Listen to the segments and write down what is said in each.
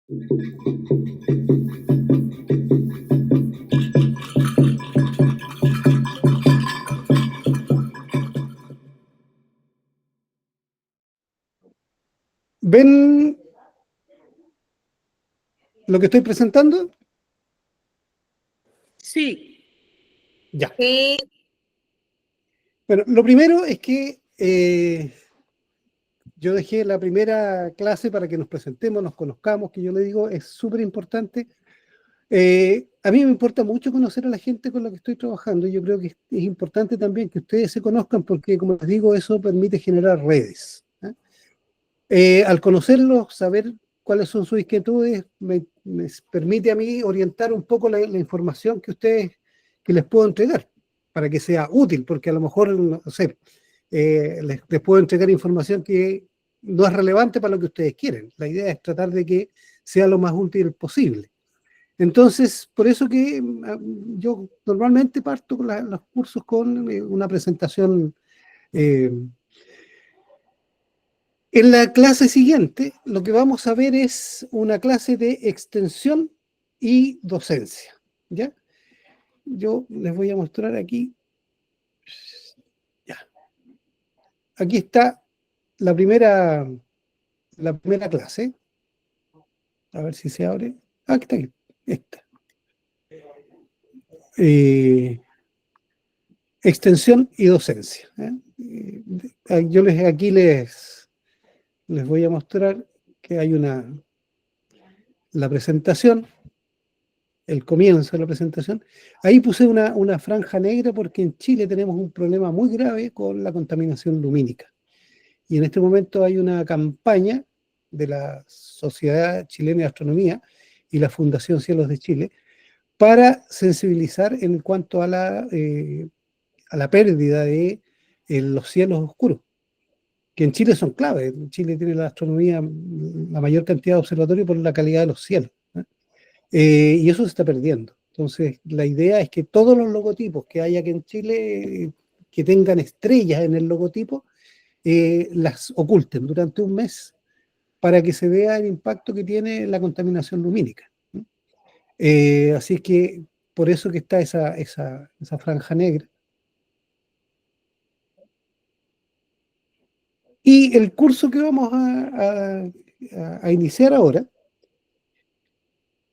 ¿Ven lo que estoy presentando? Sí. Ya. Bueno, lo primero es que yo dejé la primera clase para que nos presentemos, nos conozcamos, que yo le digo es súper importante. A mí me importa mucho conocer a la gente con la que estoy trabajando. Yo creo que es importante también que ustedes se conozcan porque, como les digo, eso permite generar redes. Al conocerlos, saber cuáles son sus inquietudes, me permite a mí orientar un poco la información que les puedo entregar para que sea útil, porque a lo mejor, no sé, les puedo entregar información que no es relevante para lo que ustedes quieren. La idea es tratar de que sea lo más útil posible. Entonces, por eso que yo normalmente parto con los cursos con una presentación. En la clase siguiente, lo que vamos a ver es una clase de extensión y docencia. ¿Ya? Yo les voy a mostrar aquí. Ya. Aquí está la primera clase. A ver si se abre. Ah, aquí está aquí. Esta. Extensión y docencia. Yo les voy a mostrar que hay la presentación, el comienzo de la presentación. Ahí puse una franja negra porque en Chile tenemos un problema muy grave con la contaminación lumínica. Y en este momento hay una campaña de la Sociedad Chilena de Astronomía y la Fundación Cielos de Chile para sensibilizar en cuanto a la pérdida de los cielos oscuros, que en Chile son clave. Chile tiene la astronomía, la mayor cantidad de observatorios por la calidad de los cielos. Y eso se está perdiendo. Entonces, la idea es que todos los logotipos que hay aquí en Chile, que tengan estrellas en el logotipo, las oculten durante un mes para que se vea el impacto que tiene la contaminación lumínica. Así que por eso que está esa franja negra. Y el curso que vamos a iniciar ahora,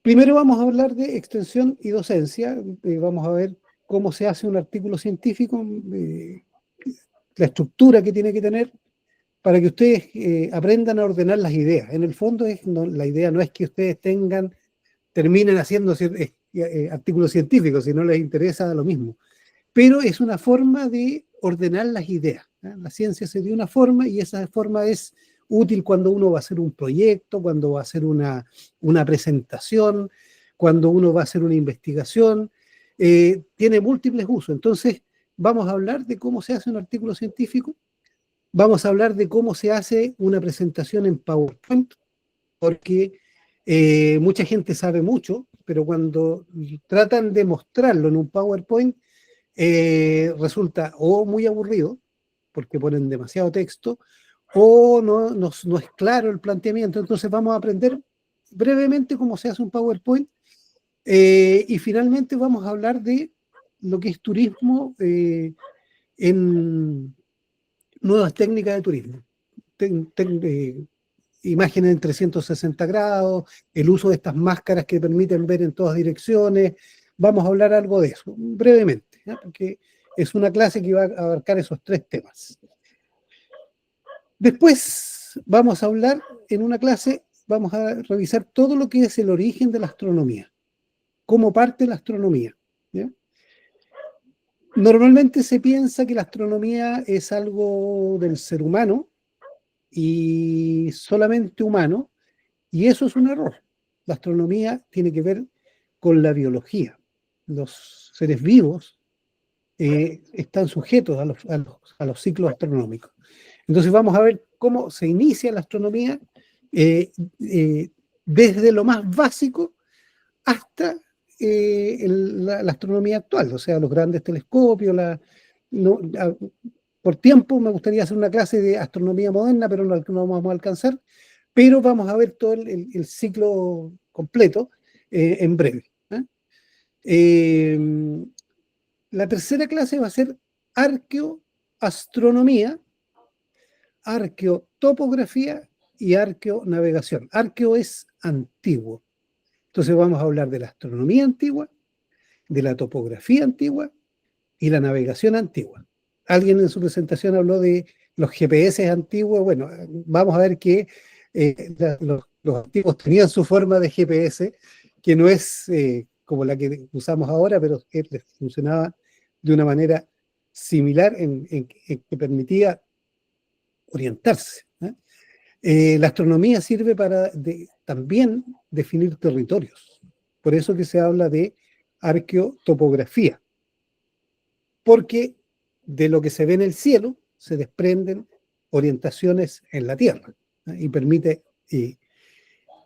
primero vamos a hablar de extensión y docencia. Vamos a ver cómo se hace un artículo científico, la estructura que tiene que tener para que ustedes aprendan a ordenar las ideas. En el fondo, la idea no es que ustedes terminen haciendo artículos científicos, si no les interesa lo mismo. Pero es una forma de ordenar las ideas. La ciencia se dio una forma y esa forma es útil cuando uno va a hacer un proyecto, cuando va a hacer una presentación, cuando uno va a hacer una investigación. Tiene múltiples usos. Entonces, vamos a hablar de cómo se hace un artículo científico, vamos a hablar de cómo se hace una presentación en PowerPoint, porque mucha gente sabe mucho, pero cuando tratan de mostrarlo en un PowerPoint, resulta o muy aburrido, porque ponen demasiado texto, o no es claro el planteamiento. Entonces vamos a aprender brevemente cómo se hace un PowerPoint y finalmente vamos a hablar de lo que es turismo en nuevas técnicas de turismo. Imágenes en 360 grados, el uso de estas máscaras que permiten ver en todas direcciones. Vamos a hablar algo de eso, brevemente, ¿ya? Porque es una clase que va a abarcar esos tres temas. Después vamos a hablar en una clase, vamos a revisar todo lo que es el origen de la astronomía, cómo parte la astronomía, ¿ya? Normalmente se piensa que la astronomía es algo del ser humano y solamente humano, y eso es un error. La astronomía tiene que ver con la biología. Los seres vivos están sujetos a los ciclos astronómicos. Entonces vamos a ver cómo se inicia la astronomía desde lo más básico hasta la astronomía actual, o sea, los grandes telescopios. No, por tiempo me gustaría hacer una clase de astronomía moderna, pero no vamos a alcanzar. pero vamos a ver todo el ciclo completo en breve. La tercera clase va a ser arqueoastronomía, arqueotopografía y arqueonavegación. Arqueo es antiguo. Entonces vamos a hablar de la astronomía antigua, de la topografía antigua y la navegación antigua. Alguien en su presentación habló de los GPS antiguos. Bueno, vamos a ver que los antiguos tenían su forma de GPS, que no es como la que usamos ahora, pero que les funcionaba de una manera similar en que permitía orientarse. La astronomía sirve para también definir territorios. Por eso que se habla de arqueotopografía, porque de lo que se ve en el cielo se desprenden orientaciones en la Tierra, y permite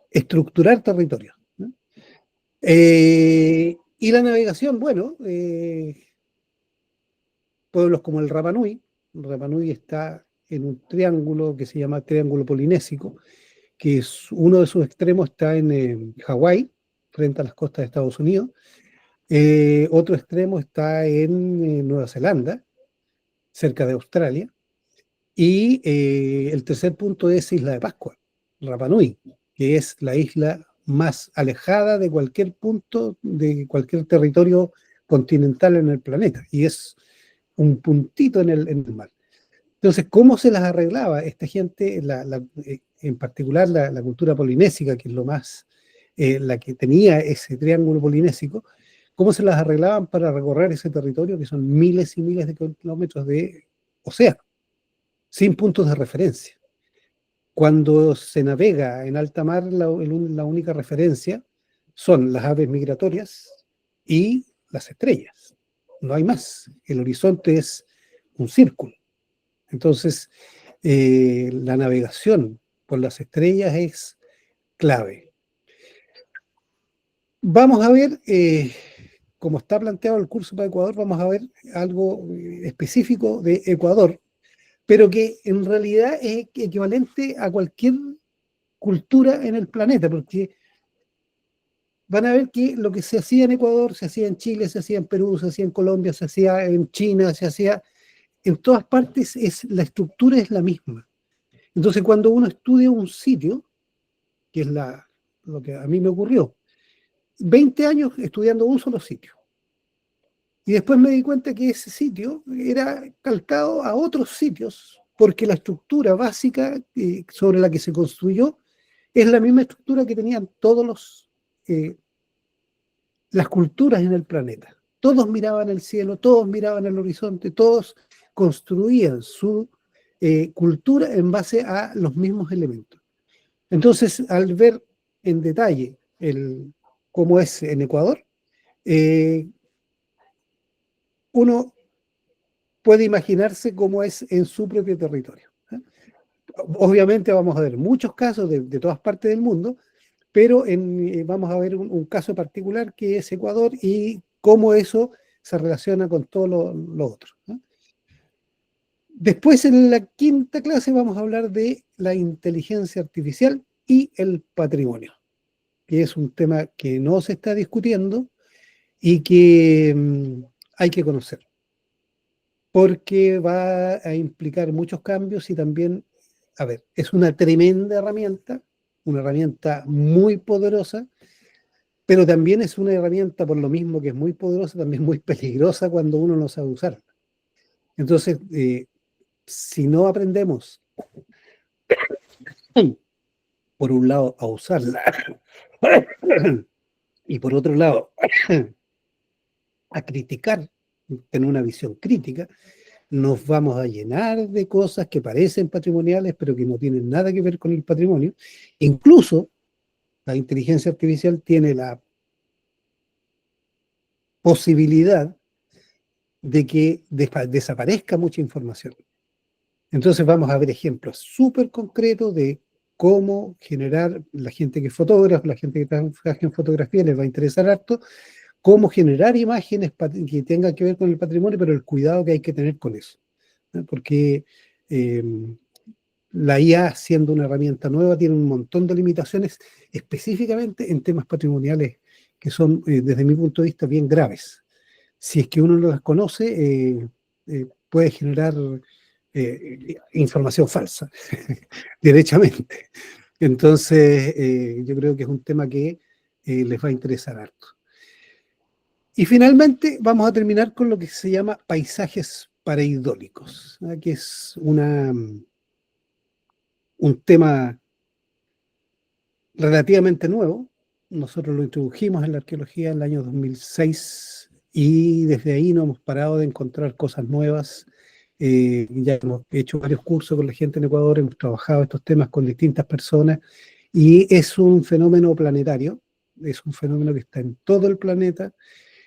estructurar territorios. Y la navegación, bueno, pueblos como el Rapa Nui. El Rapa Nui está en un triángulo que se llama Triángulo Polinésico, que es, uno de sus extremos está en Hawái, frente a las costas de Estados Unidos. Otro extremo está en Nueva Zelanda, cerca de Australia. Y el tercer punto es Isla de Pascua, Rapa Nui, que es la isla más alejada de cualquier punto, de cualquier territorio continental en el planeta. Y es un puntito en el mar. Entonces, ¿cómo se las arreglaba esta gente, en particular la cultura polinésica, que es lo más, la que tenía ese triángulo polinésico? ¿Cómo se las arreglaban para recorrer ese territorio que son miles y miles de kilómetros de océano, sin puntos de referencia? Cuando se navega en alta mar, la única referencia son las aves migratorias y las estrellas. No hay más. El horizonte es un círculo. Entonces, la navegación por las estrellas es clave. Vamos a ver, como está planteado el curso para Ecuador, vamos a ver algo específico de Ecuador, pero que en realidad es equivalente a cualquier cultura en el planeta, porque van a ver que lo que se hacía en Ecuador, se hacía en Chile, se hacía en Perú, se hacía en Colombia, se hacía en China, se hacía en todas partes, la estructura es la misma. Entonces, cuando uno estudia un sitio, que es lo que a mí me ocurrió, 20 años estudiando un solo sitio, y después me di cuenta que ese sitio era calcado a otros sitios, porque la estructura básica sobre la que se construyó es la misma estructura que tenían las culturas en el planeta. Todos miraban el cielo, todos miraban el horizonte, todos construían su cultura en base a los mismos elementos. Entonces, al ver en detalle cómo es en Ecuador, uno puede imaginarse cómo es en su propio territorio. Obviamente vamos a ver muchos casos de todas partes del mundo, pero vamos a ver un caso particular que es Ecuador y cómo eso se relaciona con todo lo otro. Después, en la quinta clase, vamos a hablar de la inteligencia artificial y el patrimonio, que es un tema que no se está discutiendo y que hay que conocer, porque va a implicar muchos cambios y también, a ver, es una tremenda herramienta, una herramienta muy poderosa, pero también es una herramienta, por lo mismo que es muy poderosa, también muy peligrosa cuando uno no sabe usarla. Entonces, si no aprendemos, por un lado, a usarla, y por otro lado, a criticar, tener una visión crítica, nos vamos a llenar de cosas que parecen patrimoniales, pero que no tienen nada que ver con el patrimonio. Incluso la inteligencia artificial tiene la posibilidad de que desaparezca mucha información. Entonces vamos a ver ejemplos súper concretos de cómo generar, la gente que es fotógrafa, la gente que trabaja en fotografía les va a interesar harto, cómo generar imágenes que tengan que ver con el patrimonio, pero el cuidado que hay que tener con eso, ¿no? Porque La IA, siendo una herramienta nueva, tiene un montón de limitaciones, específicamente en temas patrimoniales que son, desde mi punto de vista, bien graves. Si es que uno no las conoce, puede generar información falsa, derechamente. Entonces, yo creo que es un tema que les va a interesar harto. Y finalmente vamos a terminar con lo que se llama paisajes pareidólicos, ¿no? Que es un tema relativamente nuevo. Nosotros lo introdujimos en la arqueología en el año 2006 y desde ahí no hemos parado de encontrar cosas nuevas. Ya hemos hecho varios cursos con la gente en Ecuador, hemos trabajado estos temas con distintas personas y es un fenómeno planetario, es un fenómeno que está en todo el planeta,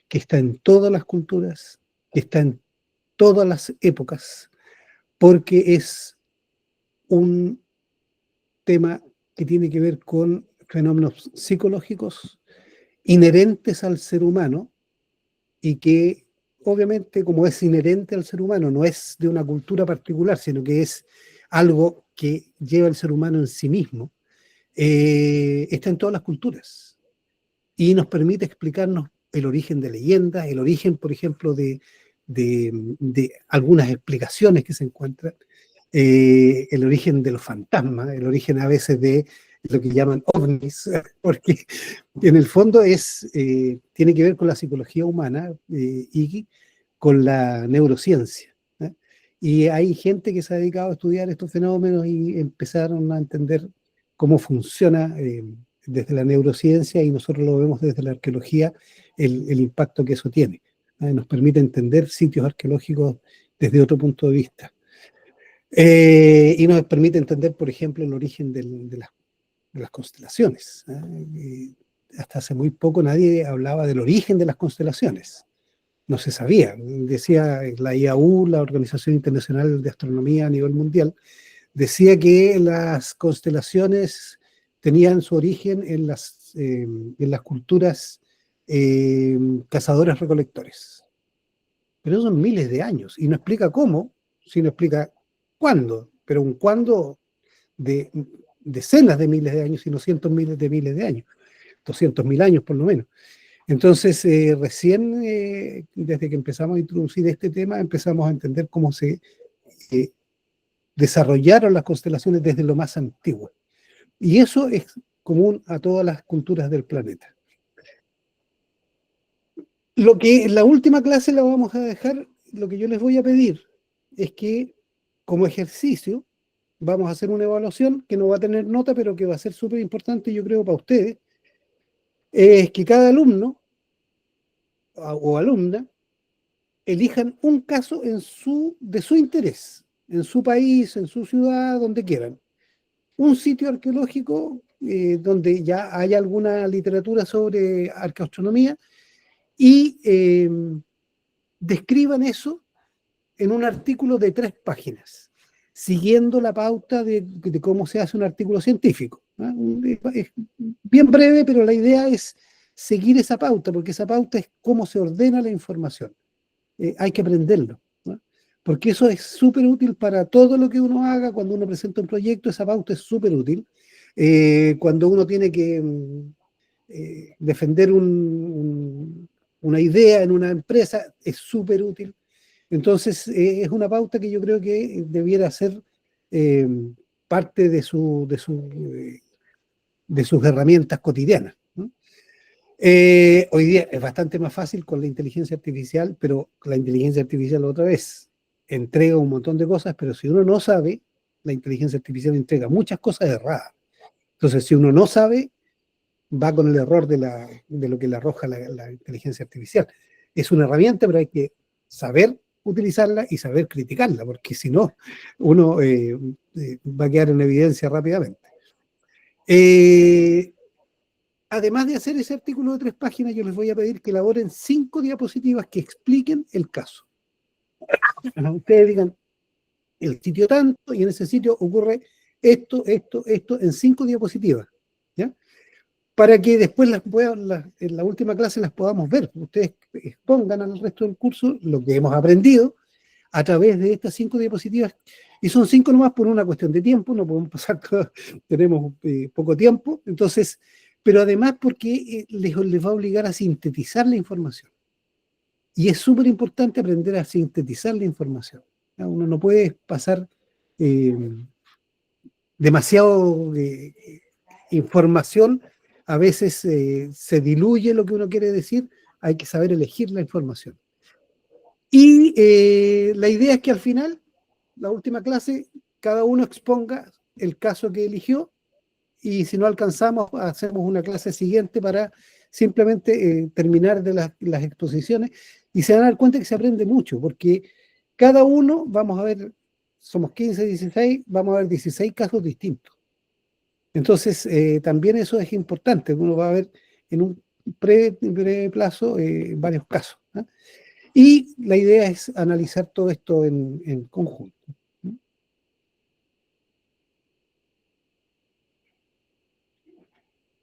que está en todas las culturas, que está en todas las épocas, porque es un tema que tiene que ver con fenómenos psicológicos inherentes al ser humano y que obviamente como es inherente al ser humano, no es de una cultura particular, sino que es algo que lleva el ser humano en sí mismo, está en todas las culturas y nos permite explicarnos el origen de leyendas, el origen, por ejemplo, de algunas explicaciones que se encuentran, el origen de los fantasmas, el origen a veces de lo que llaman ovnis, porque en el fondo tiene que ver con la psicología humana y con la neurociencia. ¿Eh? Y hay gente que se ha dedicado a estudiar estos fenómenos y empezaron a entender cómo funciona desde la neurociencia y nosotros lo vemos desde la arqueología, el impacto que eso tiene. Nos permite entender sitios arqueológicos desde otro punto de vista. Y nos permite entender, por ejemplo, el origen de las constelaciones. Hasta hace muy poco nadie hablaba del origen de las constelaciones. No se sabía. Decía la IAU, la Organización Internacional de Astronomía a nivel mundial, decía que las constelaciones tenían su origen en las culturas cazadores-recolectores. Pero eso son miles de años y no explica cómo, sino explica cuándo, pero un cuándo de decenas de miles de años y no cientos miles de años, 200.000 años por lo menos. Entonces, recién desde que empezamos a introducir este tema, empezamos a entender cómo se eh, desarrollaron las constelaciones desde lo más antiguo. Y eso es común a todas las culturas del planeta. Lo que en la última clase la vamos a dejar, lo que yo les voy a pedir es que como ejercicio vamos a hacer una evaluación que no va a tener nota, pero que va a ser súper importante, yo creo, para ustedes, es que cada alumno o alumna elijan un caso de su interés, en su país, en su ciudad, donde quieran. Un sitio arqueológico donde ya hay alguna literatura sobre arqueoastronomía y describan eso en un artículo de 3 páginas, siguiendo la pauta de cómo se hace un artículo científico. Es bien breve, pero la idea es seguir esa pauta, porque esa pauta es cómo se ordena la información. Hay que aprenderlo, ¿no? Porque eso es súper útil para todo lo que uno haga. Cuando uno presenta un proyecto, esa pauta es súper útil. Cuando uno tiene que defender una idea en una empresa, es súper útil. Entonces, es una pauta que yo creo que debiera ser eh, parte de sus herramientas cotidianas, ¿no? Hoy día es bastante más fácil con la inteligencia artificial, pero la inteligencia artificial otra vez entrega un montón de cosas, pero si uno no sabe, la inteligencia artificial entrega muchas cosas erradas. Entonces, si uno no sabe, va con el error de lo que le arroja la inteligencia artificial. Es una herramienta, pero hay que saber utilizarla y saber criticarla, porque si no, uno va a quedar en evidencia rápidamente. Eh, Además de hacer ese artículo de 3 páginas, yo les voy a pedir que elaboren 5 diapositivas que expliquen el caso. Ustedes digan el sitio tanto y en ese sitio ocurre esto en 5 diapositivas. ¿Ya? Para que después en la última clase las podamos ver. Ustedes expongan al resto del curso lo que hemos aprendido, a través de estas 5 diapositivas, y son 5 nomás por una cuestión de tiempo, no podemos pasar todo, tenemos poco tiempo, entonces, pero además porque les va a obligar a sintetizar la información. Y es súper importante aprender a sintetizar la información. Uno no puede pasar eh, demasiado información, a veces se diluye lo que uno quiere decir, hay que saber elegir la información. Y la idea es que al final, la última clase, cada uno exponga el caso que eligió, y si no alcanzamos, hacemos una clase siguiente para simplemente terminar de las exposiciones, y se van a dar cuenta que se aprende mucho, porque cada uno, vamos a ver, somos 15, 16, vamos a ver 16 casos distintos. Entonces, también eso es importante, uno va a ver en un breve plazo varios casos, ¿no? Y la idea es analizar todo esto en conjunto.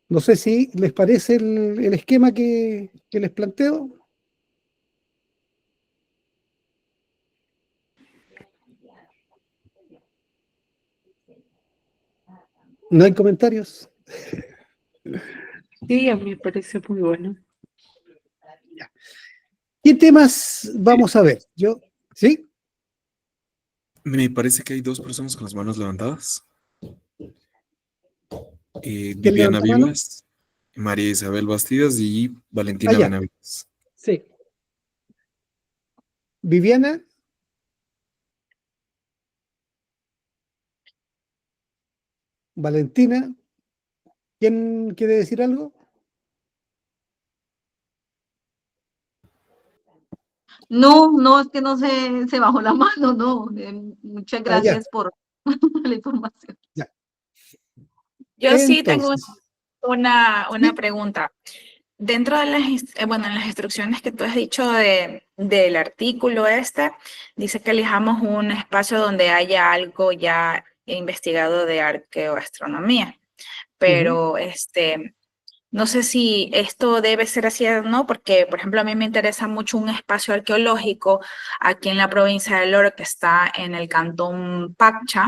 No sé si les parece el esquema que les planteo. ¿No hay comentarios? Sí, a mí me parece muy bueno. ¿Qué temas vamos a ver? ¿Sí? Me parece que hay 2 personas con las manos levantadas. ¿Quién Viviana levanta mano? Vivas, María Isabel Bastidas y Valentina Allá. Benavides. Sí. Viviana. Valentina. ¿Quién quiere decir algo? No, es que no se bajó la mano, no. Muchas Allá. gracias por la información. Ya. Yo sí tengo Entonces. una ¿Sí? pregunta. Dentro de bueno, en las instrucciones que tú has dicho del artículo dice que elijamos un espacio donde haya algo ya investigado de arqueoastronomía, pero no sé si esto debe ser así o no, porque, por ejemplo, a mí me interesa mucho un espacio arqueológico aquí en la provincia de Loro, que está en el cantón Paccha,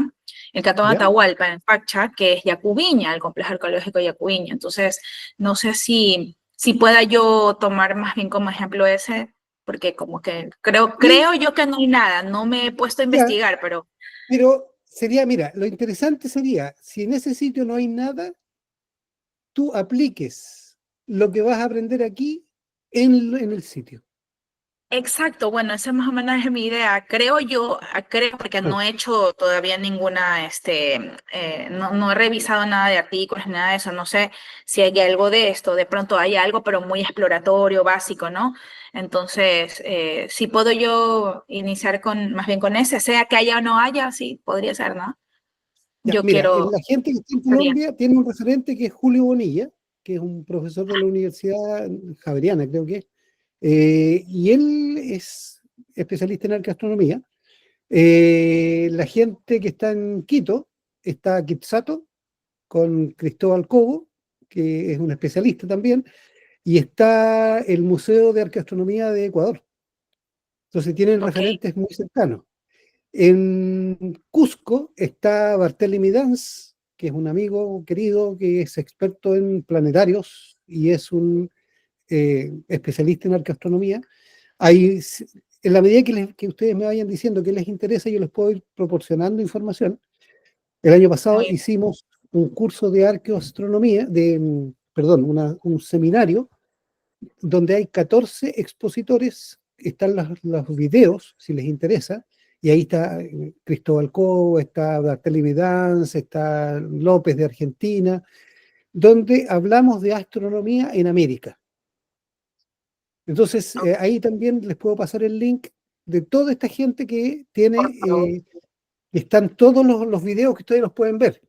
el cantón ¿Ya? Atahualpa, en Paccha, que es Yacubiña, el complejo arqueológico de Yacubiña. Entonces, no sé si pueda yo tomar más bien como ejemplo ese, porque como que creo yo que no hay nada, no me he puesto a Ya. investigar, pero Pero sería, mira, lo interesante sería, si en ese sitio no hay nada, tú apliques lo que vas a aprender aquí en el sitio. exacto, bueno, esa más o menos es mi idea. Creo porque Ah, no he hecho todavía ninguna, no he revisado nada de artículos, nada de eso. No sé si hay algo de esto. De pronto hay algo, pero muy exploratorio, básico, ¿no? Entonces, si puedo yo iniciar más bien con ese, sea que haya o no haya, sí, podría ser, ¿no? ya, Yo mira, quiero, la gente que está en sería. Colombia tiene un referente que es Julio Bonilla, que es un profesor de la Universidad Javeriana, creo que es, y él es especialista en arqueoastronomía. La gente que está en Quito, está Kitsato, con Cristóbal Cobo, que es un especialista también, y está el Museo de Arqueoastronomía de Ecuador. Entonces tienen Ok, referentes muy cercanos. En Cusco está Barthélemy Dans, que es un amigo querido que es experto en planetarios y es un especialista en arqueoastronomía. Hay, en la medida que ustedes me vayan diciendo qué les interesa, yo les puedo ir proporcionando información. El año pasado muy hicimos un curso de arqueoastronomía, perdón, un seminario donde hay 14 expositores, están los videos, si les interesa, y ahí está Cristóbal Cobo, está Bartolomé Danz, está López de Argentina, donde hablamos de astronomía en América. Entonces, ahí también les puedo pasar el link de toda esta gente que por favor. están todos los videos que ustedes los pueden ver.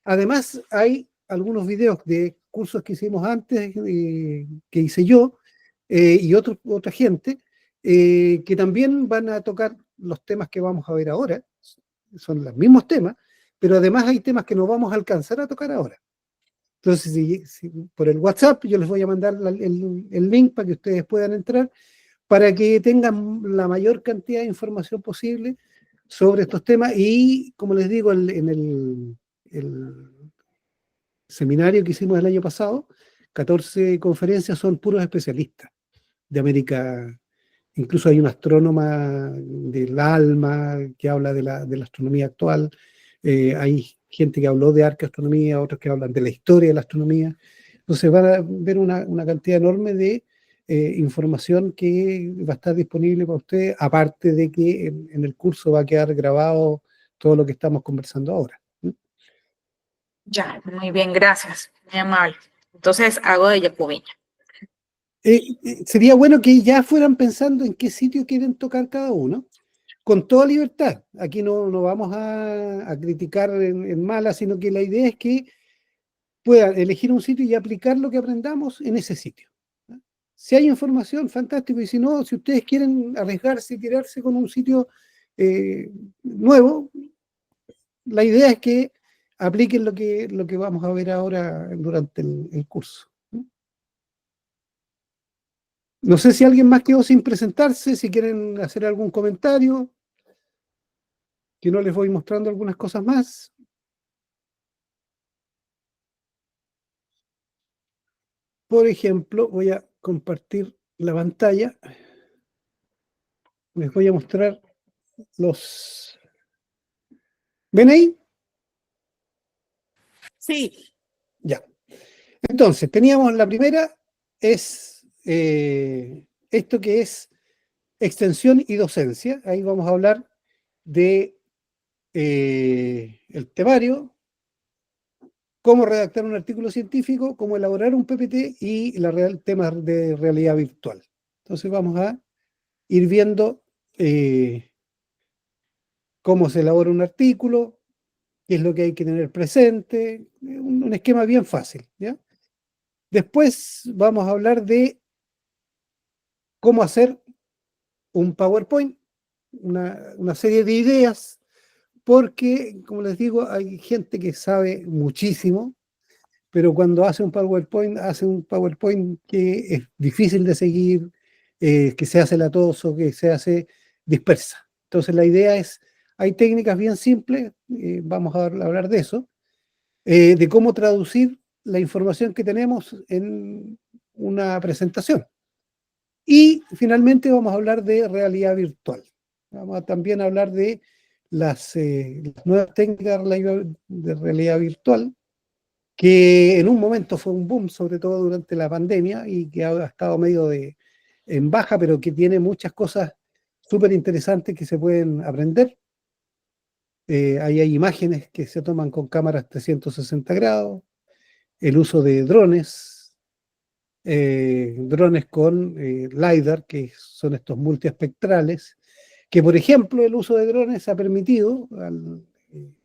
Además, hay algunos videos de cursos que hicimos antes, que hice yo, y otra gente, que también van a tocar los temas que vamos a ver ahora. Son los mismos temas, pero además hay temas que no vamos a alcanzar a tocar ahora. Entonces, si por el WhatsApp yo les voy a mandar el link para que ustedes puedan entrar, para que tengan la mayor cantidad de información posible sobre estos temas. Y, como les digo, en el seminario que hicimos el año pasado, 14 conferencias son puros especialistas de América. Incluso hay una astrónoma del ALMA que habla de la astronomía actual. Hay gente que habló de arqueastronomía, otros que hablan de la historia de la astronomía. Entonces van a ver una cantidad enorme de información que va a estar disponible para ustedes, aparte de que en el curso va a quedar grabado todo lo que estamos conversando ahora. Ya, muy bien, gracias, muy amable. Entonces hago de Yacubiña. Sería bueno que ya fueran pensando en qué sitio quieren tocar cada uno, con toda libertad. Aquí no vamos a criticar en mala, sino que la idea es que puedan elegir un sitio y aplicar lo que aprendamos en ese sitio. Si hay información, fantástico, y si no, si ustedes quieren arriesgarse y tirarse con un sitio nuevo, la idea es que apliquen lo que vamos a ver ahora durante el curso. No sé si alguien más quedó sin presentarse, si quieren hacer algún comentario, que no les voy mostrando algunas cosas más. Por ejemplo, voy a compartir la pantalla. Les voy a mostrar los... ¿Ven ahí? Sí. Ya. Entonces, teníamos la primera, es esto que es extensión y docencia. Ahí vamos a hablar de el temario, cómo redactar un artículo científico, cómo elaborar un PPT y temas de realidad virtual. Entonces vamos a ir viendo cómo se elabora un artículo, qué es lo que hay que tener presente, un esquema bien fácil, ¿ya? Después vamos a hablar de cómo hacer un PowerPoint, una serie de ideas, porque, como les digo, hay gente que sabe muchísimo, pero cuando hace un PowerPoint que es difícil de seguir, que se hace latoso, que se hace dispersa. Entonces la idea es, hay técnicas bien simples, vamos a hablar de eso, de cómo traducir la información que tenemos en una presentación. Y finalmente vamos a hablar de realidad virtual. Vamos a también hablar de las nuevas técnicas de realidad virtual, que en un momento fue un boom, sobre todo durante la pandemia, y que ha estado medio en baja, pero que tiene muchas cosas súper interesantes que se pueden aprender. Ahí hay imágenes que se toman con cámaras 360 grados, el uso de drones con LiDAR, que son estos multiespectrales, que por ejemplo el uso de drones ha permitido, al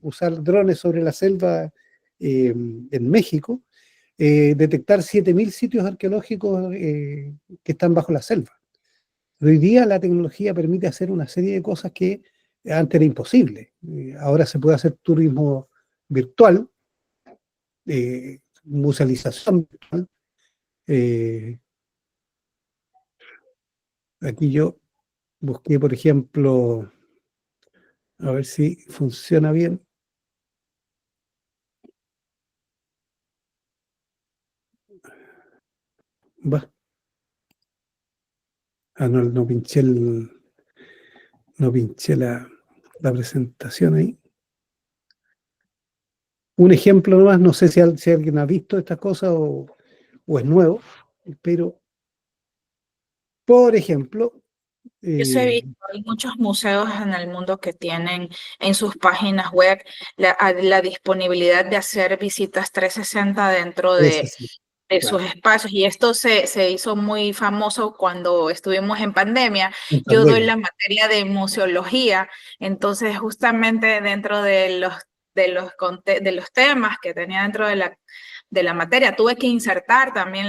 usar drones sobre la selva en México, detectar 7.000 sitios arqueológicos que están bajo la selva. Hoy día la tecnología permite hacer una serie de cosas que antes era imposible. Ahora se puede hacer turismo virtual, musealización virtual. Aquí yo busqué, por ejemplo, a ver si funciona bien. Va. No pinché la presentación ahí. Un ejemplo nomás, no sé si alguien ha visto estas cosas o es nuevo, pero, por ejemplo... Yo sé, visto, hay muchos museos en el mundo que tienen en sus páginas web la disponibilidad de hacer visitas 360 dentro de sí, sus claro, espacios, y esto se hizo muy famoso cuando estuvimos en pandemia. en Yo doy pandemia. la materia de museología, entonces justamente dentro de los temas que tenía dentro de la materia, tuve que insertar también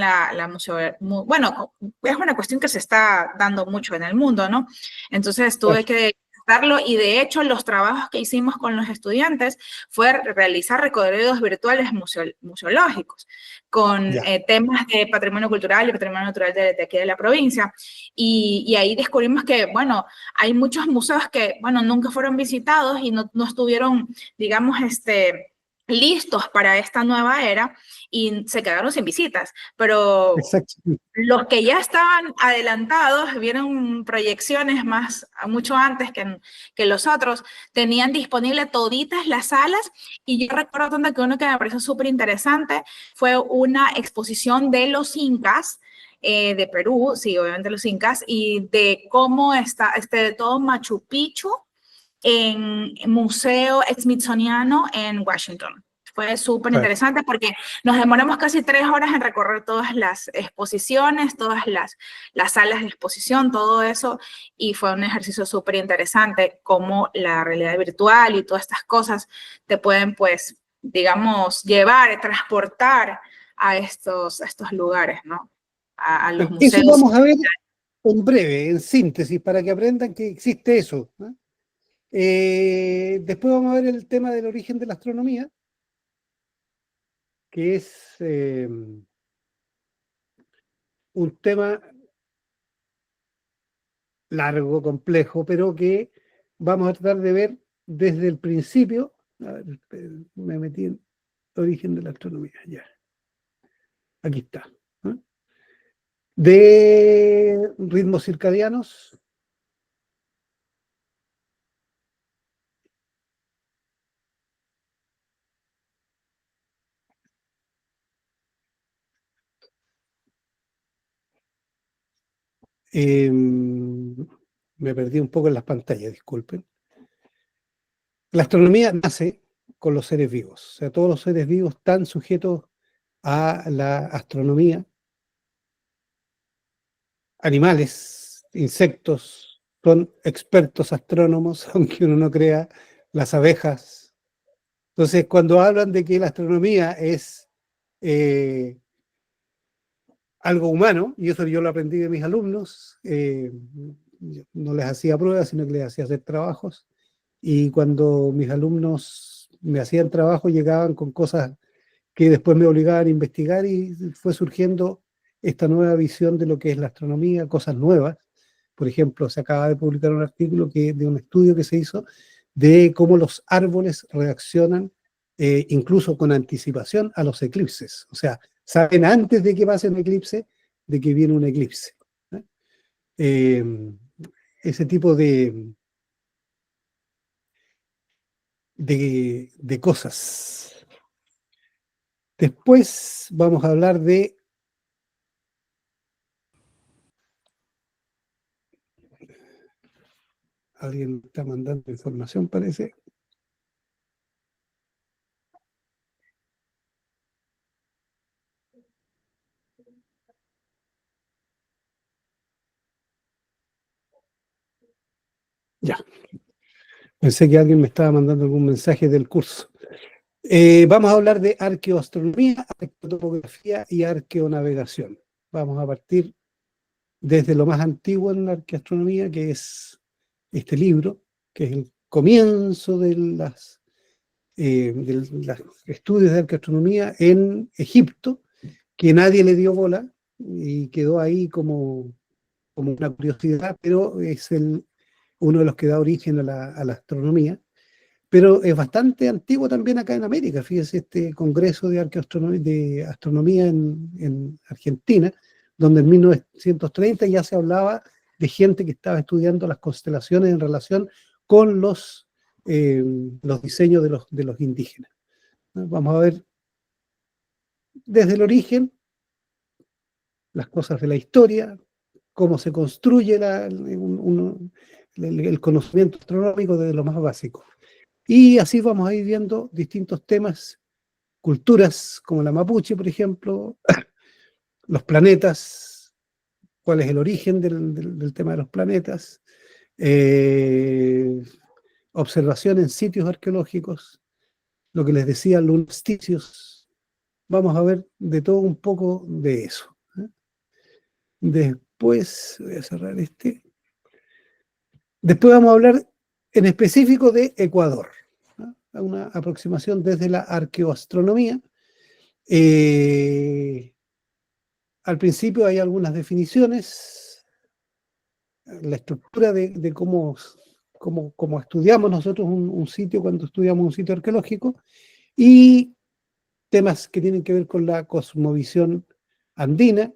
bueno, es una cuestión que se está dando mucho en el mundo, ¿no? Entonces tuve Claro. que visitarlo, y de hecho los trabajos que hicimos con los estudiantes fue realizar recorridos virtuales museológicos con temas de patrimonio cultural y patrimonio natural de aquí de la provincia, y ahí descubrimos que, bueno, hay muchos museos que, bueno, nunca fueron visitados y no estuvieron, digamos, listos para esta nueva era y se quedaron sin visitas, pero Exacto. los que ya estaban adelantados, vieron proyecciones mucho antes que los otros, tenían disponible toditas las salas, y yo recuerdo tanto que uno que me pareció súper interesante fue una exposición de los incas, de Perú, sí, obviamente los incas, y de cómo está todo Machu Picchu en Museo Smithsoniano en Washington. Fue súper interesante porque nos demoramos casi 3 horas en recorrer todas las exposiciones, todas las salas de exposición, todo eso, y fue un ejercicio súper interesante, cómo la realidad virtual y todas estas cosas te pueden, pues, digamos, llevar, transportar a estos lugares, ¿no? A los museos. Eso vamos a ver en breve, en síntesis, para que aprendan que existe eso, ¿no? Después vamos a ver el tema del origen de la astronomía, que es un tema largo, complejo, pero que vamos a tratar de ver desde el principio. A ver, me metí en el origen de la astronomía, ya. Aquí está, ¿no? De ritmos circadianos. Me perdí un poco en las pantallas, disculpen. La astronomía nace con los seres vivos, o sea, todos los seres vivos están sujetos a la astronomía. Animales, insectos, son expertos astrónomos, aunque uno no crea, las abejas. Entonces, cuando hablan de que la astronomía es algo humano, y eso yo lo aprendí de mis alumnos, no les hacía pruebas, sino que les hacía hacer trabajos, y cuando mis alumnos me hacían trabajo llegaban con cosas que después me obligaban a investigar, y fue surgiendo esta nueva visión de lo que es la astronomía, cosas nuevas. Por ejemplo, se acaba de publicar un artículo de un estudio que se hizo de cómo los árboles reaccionan incluso con anticipación a los eclipses. O sea, saben antes de que pase un eclipse, de que viene un eclipse. Ese tipo de cosas. Después vamos a hablar de alguien está mandando información, parece. Ya. Pensé que alguien me estaba mandando algún mensaje del curso. Vamos a hablar de arqueoastronomía, arqueotopografía y arqueonavegación. Vamos a partir desde lo más antiguo en la arqueoastronomía, que es este libro, que es el comienzo de los estudios de arqueoastronomía en Egipto, que nadie le dio bola y quedó ahí como una curiosidad, pero es uno de los que da origen a la astronomía. Pero es bastante antiguo también acá en América. Fíjese, este congreso de astronomía en Argentina, donde en 1930 ya se hablaba de gente que estaba estudiando las constelaciones en relación con los diseños de los indígenas. Vamos a ver desde el origen las cosas de la historia, cómo se construye el conocimiento astronómico desde lo más básico. Y así vamos a ir viendo distintos temas, culturas como la mapuche, por ejemplo, los planetas, cuál es el origen del tema de los planetas, observación en sitios arqueológicos, lo que les decía, lunasticios. Vamos a ver de todo un poco de eso. Después, voy a cerrar este. Después vamos a hablar en específico de Ecuador, ¿no? Una aproximación desde la arqueoastronomía. Al principio hay algunas definiciones, la estructura de cómo estudiamos nosotros un sitio cuando estudiamos un sitio arqueológico, y temas que tienen que ver con la cosmovisión andina,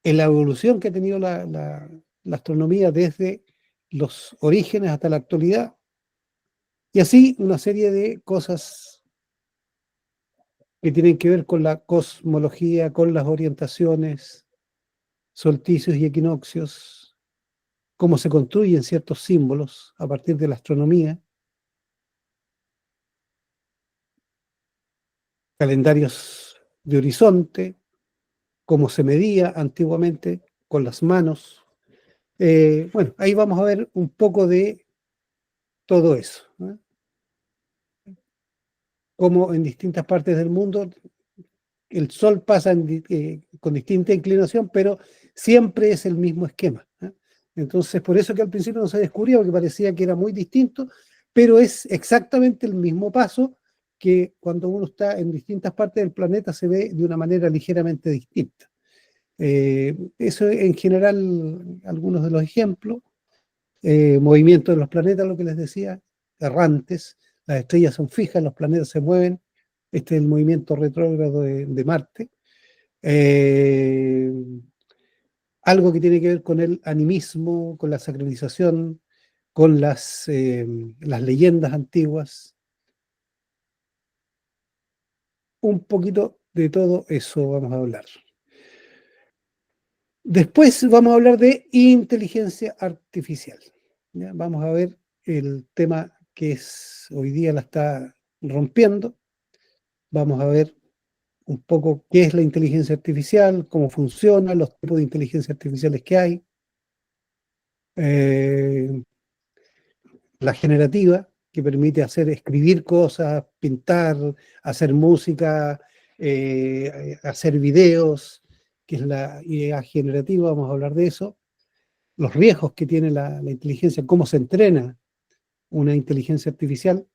en la evolución que ha tenido la astronomía desde los orígenes hasta la actualidad, y así una serie de cosas que tienen que ver con la cosmología, con las orientaciones, solsticios y equinoccios, cómo se construyen ciertos símbolos a partir de la astronomía, calendarios de horizonte, cómo se medía antiguamente con las manos. Bueno, ahí vamos a ver un poco de todo eso, ¿no? Cómo en distintas partes del mundo el Sol pasa con distinta inclinación, pero siempre es el mismo esquema, ¿eh? Entonces, por eso que al principio no se descubría, porque parecía que era muy distinto, pero es exactamente el mismo paso que cuando uno está en distintas partes del planeta se ve de una manera ligeramente distinta. Eso en general, algunos de los ejemplos. Movimiento de los planetas, lo que les decía, errantes, las estrellas son fijas, los planetas se mueven. Este es el movimiento retrógrado de Marte. Eh, Algo que tiene que ver con el animismo, con la sacralización, con las leyendas antiguas. Un poquito de todo eso vamos a hablar. Después vamos a hablar de inteligencia artificial, ¿ya? Vamos a ver el tema que hoy día la está rompiendo. Vamos a ver un poco qué es la inteligencia artificial, cómo funciona, los tipos de inteligencia artificiales que hay. La generativa, que permite escribir cosas, pintar, hacer música, hacer videos, que es la IA generativa, vamos a hablar de eso. Los riesgos que tiene la inteligencia, cómo se entrena una inteligencia artificial,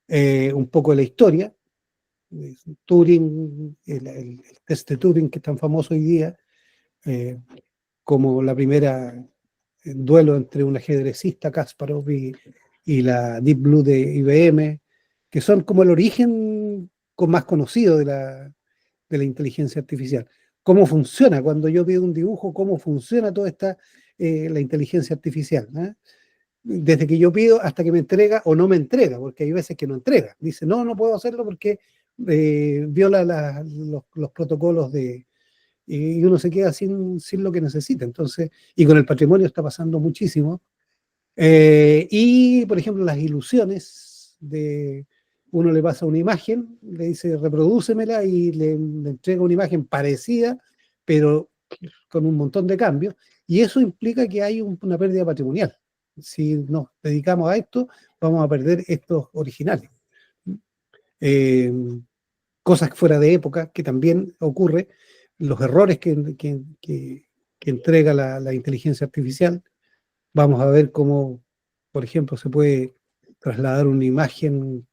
un poco de la historia. Turing, el test de Turing que es tan famoso hoy día, como la primera duelo entre un ajedrecista, Kasparov, y la Deep Blue de IBM, que son como el origen más conocido de la inteligencia artificial. ¿Cómo funciona cuando yo pido un dibujo? ¿Cómo funciona toda la inteligencia artificial, ¿eh? Desde que yo pido hasta que me entrega o no me entrega, porque hay veces que no entrega. Dice, no, no puedo hacerlo porque viola los protocolos y uno se queda sin lo que necesita. Entonces, y con el patrimonio está pasando muchísimo. Y, por ejemplo, las ilusiones uno le pasa una imagen, le dice reprodúcemela y le entrega una imagen parecida, pero con un montón de cambios, y eso implica que hay una pérdida patrimonial. Si nos dedicamos a esto, vamos a perder estos originales. Eh, Cosas fuera de época, que también ocurre, los errores que entrega la inteligencia artificial. Vamos a ver cómo, por ejemplo, se puede trasladar una imagen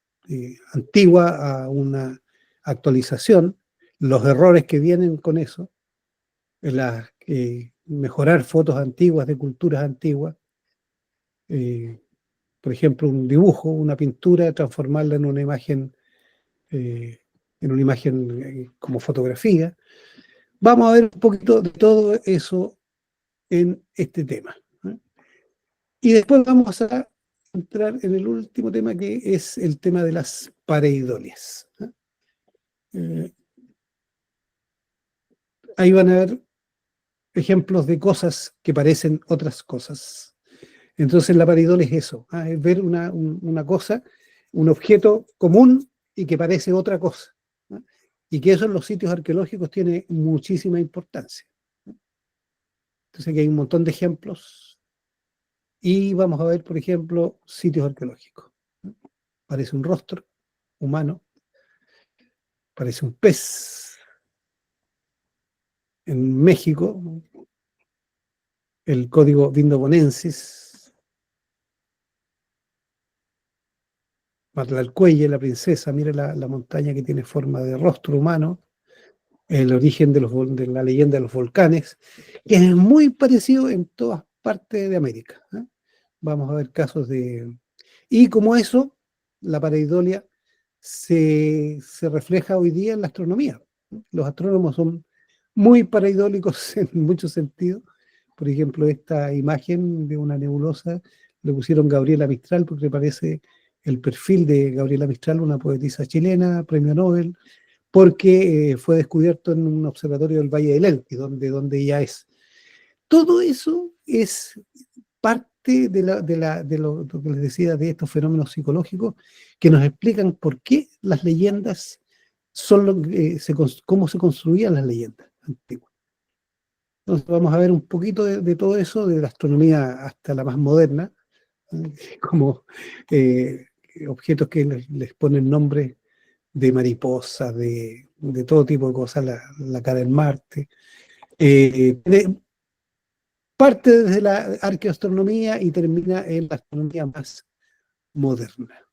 antigua a una actualización, los errores que vienen con eso, mejorar fotos antiguas de culturas antiguas, por ejemplo, un dibujo, una pintura, transformarla eh, en una imagen como fotografía. Vamos a ver un poquito de todo eso en este tema, ¿eh? Y después vamos a entrar en el último tema, que es el tema de las pareidolias, ¿eh? Ahí van a ver ejemplos de cosas que parecen otras cosas. Entonces la pareidolia es eso, ¿eh? Es ver una cosa, un objeto común y que parece otra cosa, ¿eh? Y que eso en los sitios arqueológicos tiene muchísima importancia. Entonces aquí hay un montón de ejemplos y vamos a ver, por ejemplo, sitios arqueológicos. Parece un rostro humano, parece un pez. En México, el código vindobonensis, Matlalcueye, la princesa, mire la montaña que tiene forma de rostro humano, el origen de la leyenda de los volcanes, que es muy parecido en todas partes de América. Vamos a ver casos de... Y como eso, la pareidolia se refleja hoy día en la astronomía. Los astrónomos son muy pareidólicos en muchos sentidos. Por ejemplo, esta imagen de una nebulosa le pusieron Gabriela Mistral porque parece el perfil de Gabriela Mistral, una poetisa chilena, premio Nobel, porque fue descubierto en un observatorio del Valle del Elqui, donde ella es. Todo eso es parte de lo que les decía, de estos fenómenos psicológicos que nos explican por qué las leyendas son cómo se construían las leyendas antiguas. Entonces vamos a ver un poquito de todo eso, de la astronomía hasta la más moderna, como objetos que les ponen nombres de mariposas, de todo tipo de cosas, la cara en Marte. Parte desde la arqueoastronomía y termina en la astronomía más moderna.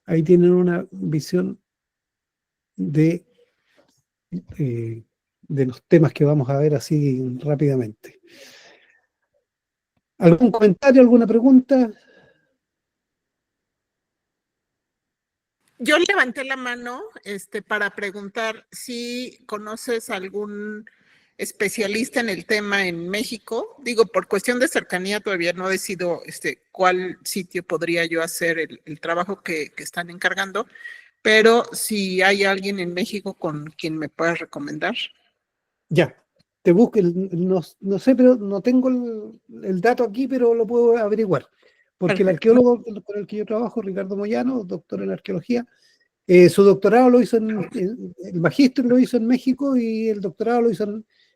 Ahí tienen una visión de los temas que vamos a ver así rápidamente. ¿Algún comentario, alguna pregunta? Yo levanté la mano para preguntar si conoces algún especialista en el tema en México. Digo, por cuestión de cercanía todavía no decido cuál sitio podría yo hacer el trabajo que están encargando, pero si hay alguien en México con quien me puedas recomendar. Ya, te busco, no sé, pero no tengo el dato aquí, pero lo puedo averiguar. Porque el Perfecto. arqueólogo con el que yo trabajo, Ricardo Moyano, doctor en arqueología, su doctorado lo hizo el magíster lo hizo en México y el doctorado lo hizo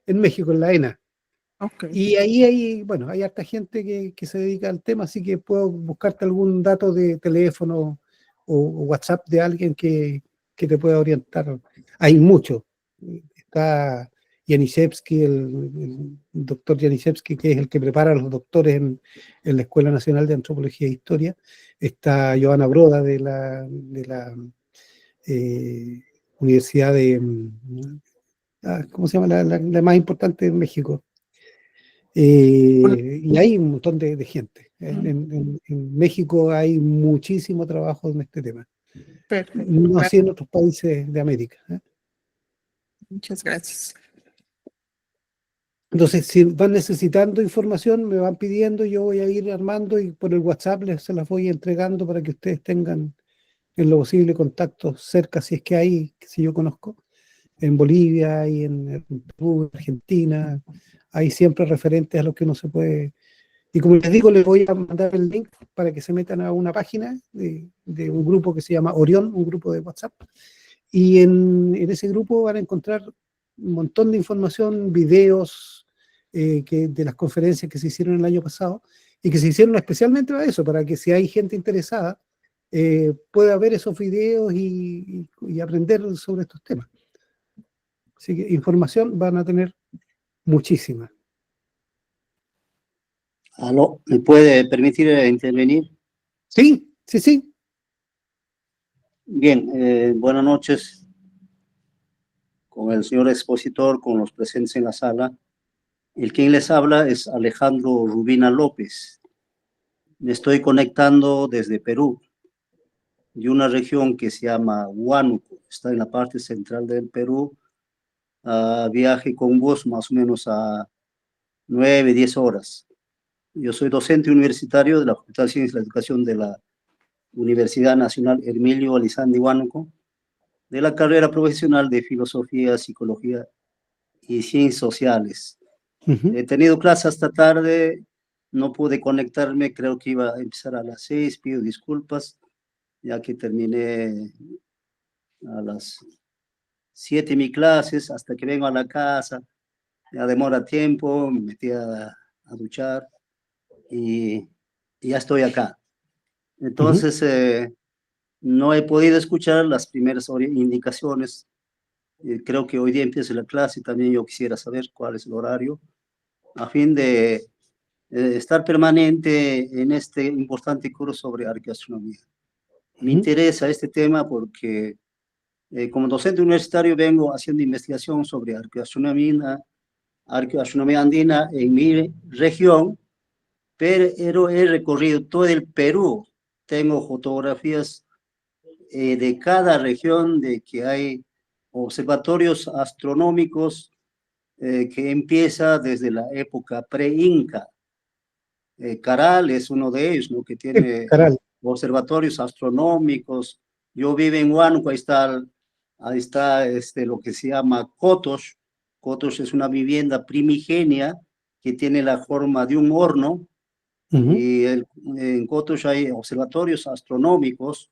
en México, en la ENA. Okay. Y ahí hay harta gente que se dedica al tema, así que puedo buscarte algún dato de teléfono o WhatsApp de alguien que te pueda orientar. Hay mucho. Está Janiszewski, el doctor Janiszewski, que es el que prepara a los doctores en la Escuela Nacional de Antropología e Historia. Está Joana Broda de la Universidad de... ¿cómo se llama? La más importante en México. Y hay un montón de gente. En México hay muchísimo trabajo en este tema. Perfecto. No así en otros países de América. Muchas gracias. Entonces, si van necesitando información, me van pidiendo, yo voy a ir armando y por el WhatsApp se las voy entregando para que ustedes tengan en lo posible contactos cerca, si es que hay, si yo conozco, en Bolivia y en Perú, Argentina, hay siempre referentes a los que uno se puede... Y como les digo, les voy a mandar el link para que se metan a una página de un grupo que se llama Orión, un grupo de WhatsApp, y en ese grupo van a encontrar un montón de información, videos de las conferencias que se hicieron el año pasado, y que se hicieron especialmente para eso, para que si hay gente interesada, pueda ver esos videos y aprender sobre estos temas. Así que información van a tener muchísima. ¿Aló? ¿Me puede permitir intervenir? Sí, sí, sí. Bien, buenas noches con el señor expositor, con los presentes en la sala. El quien les habla es Alejandro Rubina López. Me estoy conectando desde Perú, de una región que se llama Huánuco, está en la parte central del Perú. Viaje con bus más o menos a 9, 10 horas. Yo soy docente universitario de la Facultad de Ciencias de la Educación de la Universidad Nacional Hermilio Alizandi Huánuco, de la carrera profesional de Filosofía, Psicología y Ciencias Sociales. He tenido clase hasta tarde, no pude conectarme, creo que iba a empezar a las 6, pido disculpas, ya que terminé a las 7 mi clases, hasta que vengo a la casa, ya demora tiempo, me metí a duchar y ya estoy acá. Entonces, no he podido escuchar las primeras indicaciones. Creo que hoy día empieza la clase y también yo quisiera saber cuál es el horario, a fin de estar permanente en este importante curso sobre arqueoastronomía. Me interesa este tema porque como docente universitario vengo haciendo investigación sobre arqueoastronomía andina en mi región, pero he recorrido todo el Perú. Tengo fotografías de cada región, de que hay observatorios astronómicos que empieza desde la época pre-inca. Caral es uno de ellos, ¿no? Que tiene Caral. observatorios astronómicos. Yo vivo en Huánuco, ahí está lo que se llama Cotos. Cotos es una vivienda primigenia que tiene la forma de un horno. Y en Cotos hay observatorios astronómicos.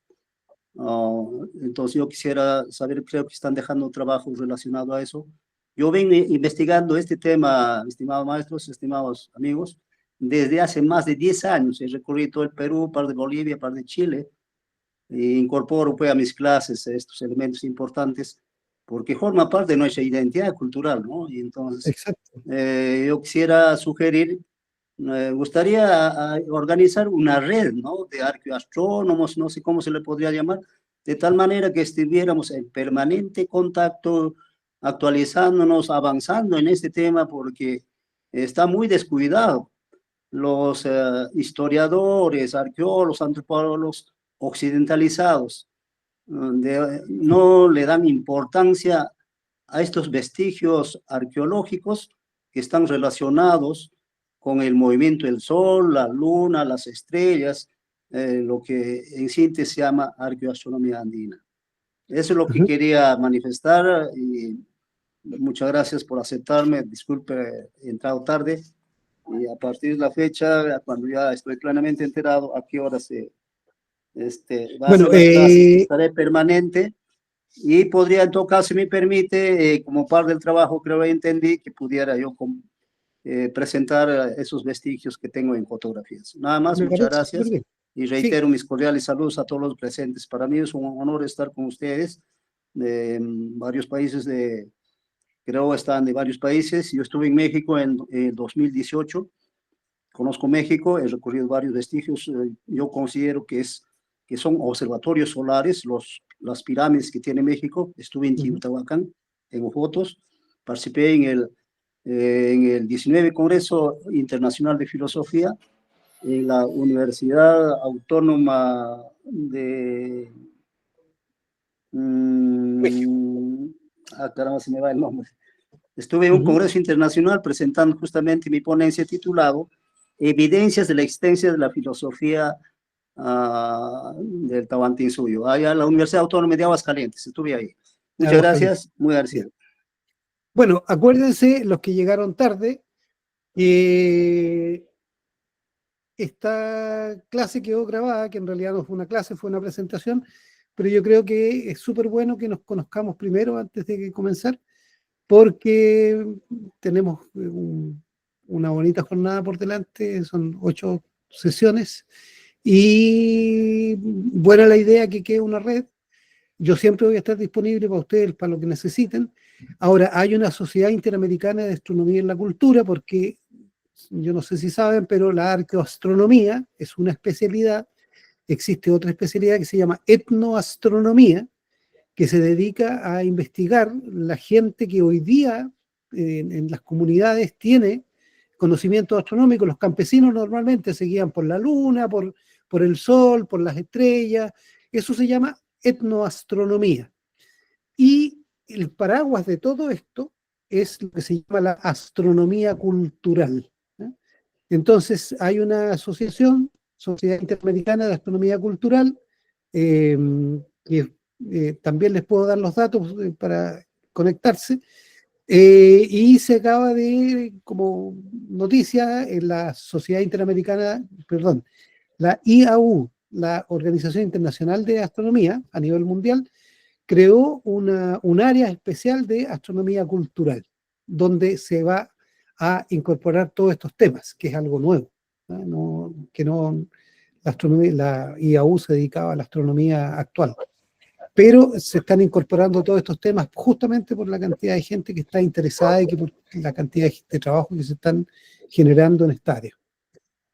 Entonces yo quisiera saber, creo que están dejando trabajo relacionado a eso. Yo vengo investigando este tema, estimados maestros, estimados amigos, desde hace más de 10 años. He recorrido todo el Perú, parte de Bolivia, parte de Chile, e incorporo pues, a mis clases estos elementos importantes porque forma parte de nuestra identidad cultural, ¿no? Y entonces, yo quisiera sugerir, me gustaría organizar una red, ¿no? De arqueoastrónomos, no sé cómo se le podría llamar, de tal manera que estuviéramos en permanente contacto, actualizándonos, avanzando en este tema, porque está muy descuidado. Los historiadores, arqueólogos, antropólogos occidentalizados no le dan importancia a estos vestigios arqueológicos que están relacionados con el movimiento del sol, la luna, las estrellas, lo que en síntesis se llama arqueoastronomía andina. Eso es lo que quería manifestar y muchas gracias por aceptarme. Disculpe, he entrado tarde y a partir de la fecha, cuando ya estoy plenamente enterado a qué hora se va a ser las clases, estaré permanente y podría en todo caso, si me permite, como parte del trabajo creo que entendí que pudiera yo presentar esos vestigios que tengo en fotografías. Nada más, muchas gracias y reitero mis cordiales saludos a todos los presentes. Para mí es un honor estar con ustedes de varios países, creo están de varios países. Yo estuve en México en 2018, conozco México, he recorrido varios vestigios. Yo considero que son observatorios solares, las pirámides que tiene México. Estuve en Teotihuacán, tengo fotos, participé en el 19 Congreso Internacional de Filosofía en la Universidad Autónoma de... caramba, se me va el nombre. Estuve en un congreso internacional presentando justamente mi ponencia titulado Evidencias de la existencia de la filosofía del Tahuantinsuyo, allá en la Universidad Autónoma de Aguascalientes. Estuve ahí. Muchas gracias, muy agradecido. Bueno, acuérdense, los que llegaron tarde, esta clase quedó grabada, que en realidad no fue una clase, fue una presentación, pero yo creo que es súper bueno que nos conozcamos primero antes de comenzar, porque tenemos una bonita jornada por delante, son 8 sesiones, y buena la idea que quede una red. Yo siempre voy a estar disponible para ustedes, para lo que necesiten. Ahora, hay una Sociedad Interamericana de Astronomía en la Cultura, porque yo no sé si saben, pero la arqueoastronomía es una especialidad. Existe otra especialidad que se llama etnoastronomía, que se dedica a investigar la gente que hoy día en las comunidades tiene conocimientos astronómicos. Los campesinos normalmente se guían por la luna, por el sol, por las estrellas. Eso se llama etnoastronomía. Y el paraguas de todo esto es lo que se llama la astronomía cultural. Entonces hay una asociación, Sociedad Interamericana de Astronomía Cultural, que también les puedo dar los datos para conectarse, y se acaba de, como noticia, en la Sociedad Interamericana, perdón, la IAU, la Organización Internacional de Astronomía a nivel mundial, creó un área especial de astronomía cultural, donde se va a incorporar todos estos temas, que es algo nuevo, la IAU se dedicaba a la astronomía actual, pero se están incorporando todos estos temas justamente por la cantidad de gente que está interesada y que por la cantidad de trabajo que se están generando en esta área.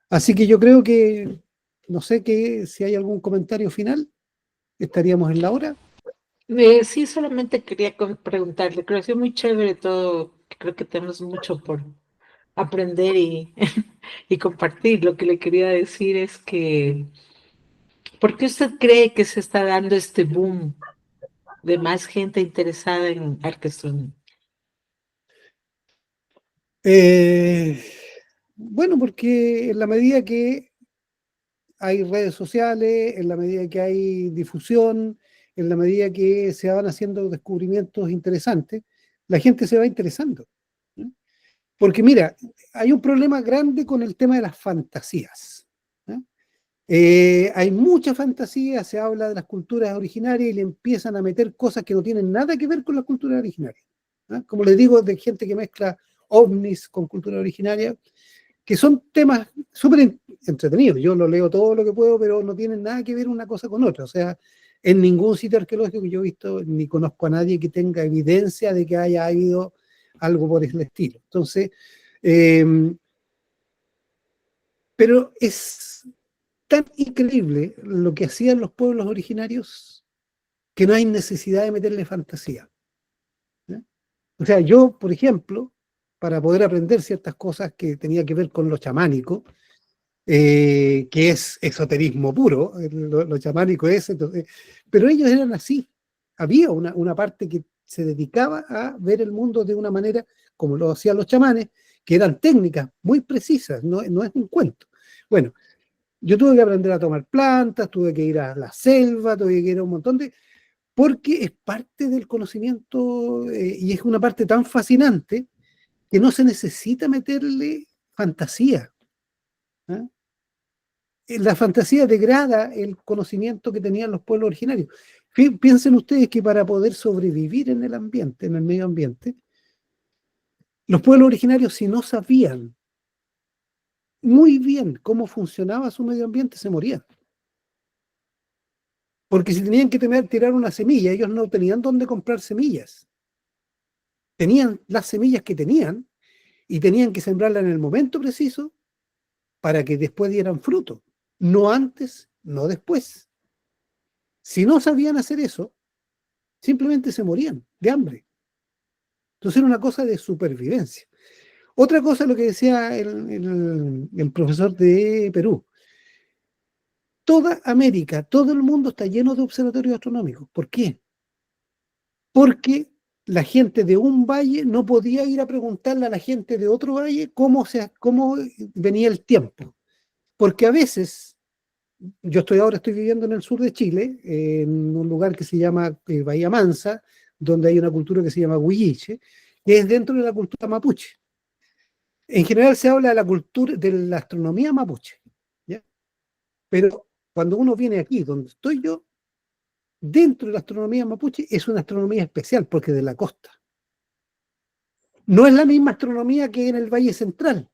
Así que yo creo que, no sé si hay algún comentario final. estaríamos en la hora. Sí, solamente quería preguntarle, creo que es muy chévere todo, creo que tenemos mucho por aprender y compartir. Lo que le quería decir es que, ¿por qué usted cree que se está dando este boom de más gente interesada en arte astronómico? Bueno, porque en la medida que hay redes sociales, en la medida que hay difusión, en la medida que se van haciendo descubrimientos interesantes, la gente se va interesando. ¿No? Porque mira, hay un problema grande con el tema de las fantasías. ¿No? Hay mucha fantasía, se habla de las culturas originarias y le empiezan a meter cosas que no tienen nada que ver con las culturas originarias. ¿No? Como les digo, de gente que mezcla ovnis con cultura originaria, que son temas súper entretenidos. Yo lo leo todo lo que puedo, pero no tienen nada que ver una cosa con otra. O sea, en ningún sitio arqueológico que yo he visto, ni conozco a nadie que tenga evidencia de que haya habido algo por el estilo. Entonces, pero es tan increíble lo que hacían los pueblos originarios que no hay necesidad de meterle fantasía. ¿No? O sea, yo, por ejemplo, para poder aprender ciertas cosas que tenía que ver con lo chamánico, que es esoterismo puro, lo chamánico es, entonces, pero ellos eran así. Había una parte que se dedicaba a ver el mundo de una manera como lo hacían los chamanes, que eran técnicas muy precisas, no es un cuento. Bueno, yo tuve que aprender a tomar plantas, tuve que ir a la selva, tuve que ir a un montón de... porque es parte del conocimiento y es una parte tan fascinante que no se necesita meterle fantasía. ¿Eh? La fantasía degrada el conocimiento que tenían los pueblos originarios. Piensen ustedes que para poder sobrevivir en el ambiente, en el medio ambiente, los pueblos originarios, si no sabían muy bien cómo funcionaba su medio ambiente, se morían. Porque si tenían que tirar una semilla, ellos no tenían dónde comprar semillas. Tenían las semillas que tenían y tenían que sembrarlas en el momento preciso para que después dieran fruto. No antes, no después. Si no sabían hacer eso, simplemente se morían de hambre. Entonces era una cosa de supervivencia. Otra cosa, lo que decía el profesor de Perú. Toda América, todo el mundo está lleno de observatorios astronómicos. ¿Por qué? Porque la gente de un valle no podía ir a preguntarle a la gente de otro valle cómo venía el tiempo. Porque a veces, ahora estoy viviendo en el sur de Chile, en un lugar que se llama Bahía Mansa, donde hay una cultura que se llama Huilliche, que es dentro de la cultura mapuche. En general se habla de la cultura, de la astronomía mapuche, ¿ya? Pero cuando uno viene aquí, donde estoy yo, dentro de la astronomía mapuche es una astronomía especial porque es de la costa. No es la misma astronomía que en el Valle Central.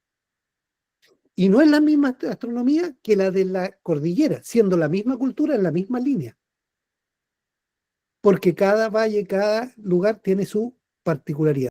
Y no es la misma astronomía que la de la cordillera, siendo la misma cultura en la misma línea. Porque cada valle, cada lugar tiene su particularidad.